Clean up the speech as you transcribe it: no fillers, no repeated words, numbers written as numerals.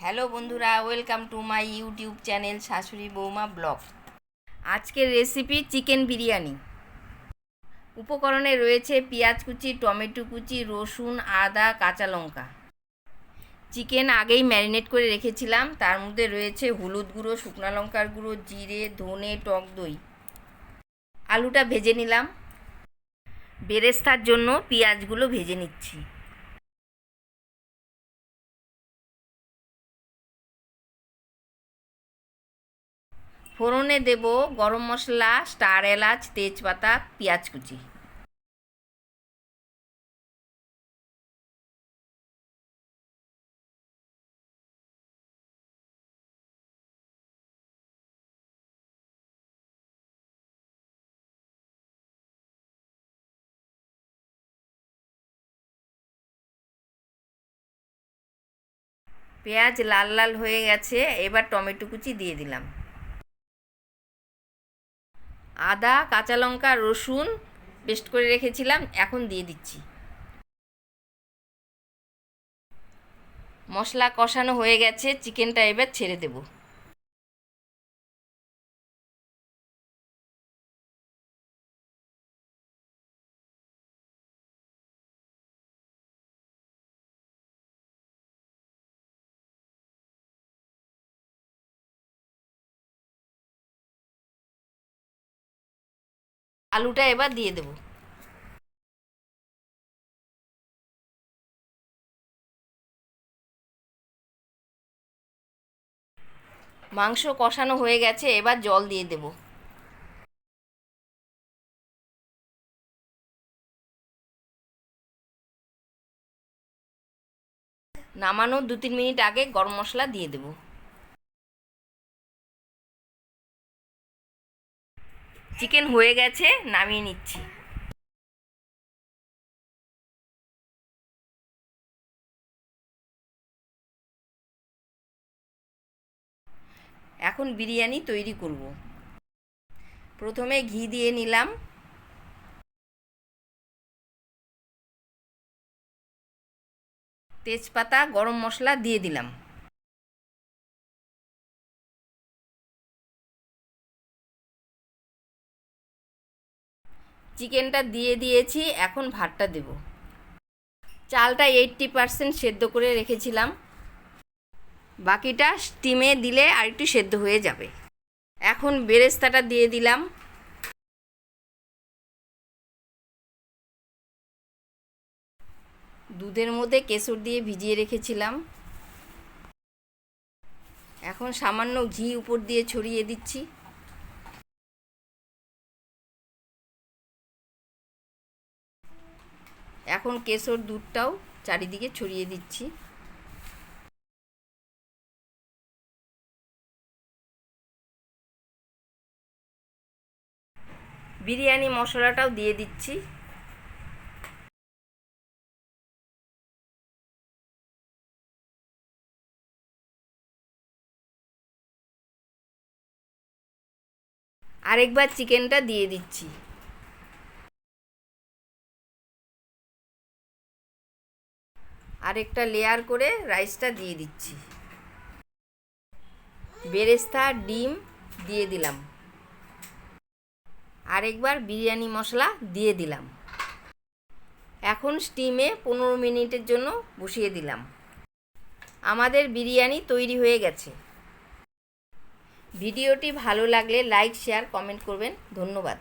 Hello বন্ধুরা, welcome to my YouTube channel শাশুড়ি বৌমা ব্লগ। আজকের রেসিপি চিকেন বিরিয়ানি। উপকরণে রয়েছে পেঁয়াজ কুচি, টমেটো কুচি, রসুন, আদা, কাঁচা লঙ্কা। চিকেন আগেই ম্যারিনেট করে রেখেছিলাম। তার মধ্যে রয়েছে হলুদ গুঁড়ো, শুকনো লঙ্কার গুঁড়ো, জিরে, ধনে, টক দই। আলুটা ভেজে নিলাম। বেরেস্তার জন্য পেঁয়াজগুলো ভেজে নিচ্ছি। ফোড়নে দেব গরম মশলা, স্টার এলাচ, তেজপাতা, পেঁয়াজ কুচি। পেঁয়াজ লাল লাল হয়ে গেছে, এবার টমেটো কুচি দিয়ে দিলাম। আদা, কাঁচা লঙ্কা, রসুন পেস্ট করে রেখেছিলাম, এখন দিয়ে দিচ্ছি। মশলা কষানো হয়ে গেছে, চিকেনটা এবার ছেড়ে দেব। আলুটা এবার দিয়ে দেব। মাংস কষানো হয়ে গেছে, এবার জল দিয়ে দেব। নামানোর 2-3 মিনিট আগে গরম মশলা দিয়ে দেব। চিকেন হয়ে গেছে, নামিয়ে নিচ্ছি। এখন বিরিয়ানি তৈরি করব। প্রথমে ঘি দিয়ে নিলাম। তেজপাতা, গরম মশলা দিয়ে দিলাম। চিকেনটা দিয়ে দিয়েছি, এখন ভাতটা দেব। চালটা 80% সেদ্ধ করে রেখেছিলাম, বাকিটা স্টিমে দিলে আর একটু সেদ্ধ হয়ে যাবে। এখন বেরেস্তাটা দিয়ে দিলাম। দুধের মধ্যে কেশর দিয়ে ভিজিয়ে রেখেছিলাম। এখন সামান্য ঘি উপর দিয়ে ছড়িয়ে দিচ্ছি। এখন কেশর দুধটাও চারিদিকে ছড়িয়ে দিচ্ছি। বিরিয়ানি মশলাটাও দিয়ে দিচ্ছি। আরেকবার চিকেনটা দিয়ে দিচ্ছি। আরেকটা লেয়ার করে রাইসটা দিয়ে দিচ্ছি। বেরেস্তা, ডিম দিয়ে দিলাম। আরেকবার বিরিয়ানি মশলা দিয়ে দিলাম। এখন স্টিমে 15 মিনিটের জন্য বসিয়ে দিলাম। আমাদের বিরিয়ানি তৈরি হয়ে গেছে। ভিডিওটি ভালো লাগলে লাইক, শেয়ার, কমেন্ট করবেন। ধন্যবাদ।